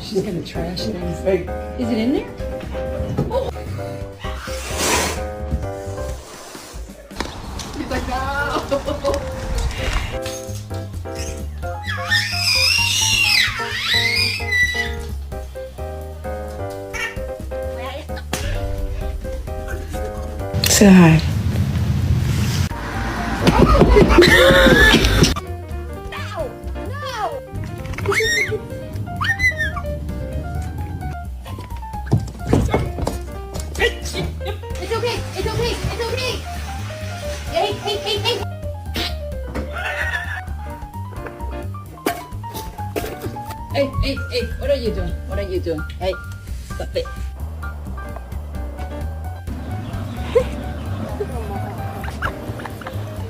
She's gonna trash things. Hey, Is it in there? Oh. He's like, no. say hi. It's okay. It's okay. It's okay. Hey, hey, hey, hey. Hey, hey, hey, what are you doing? What are you doing? Hey, stop it.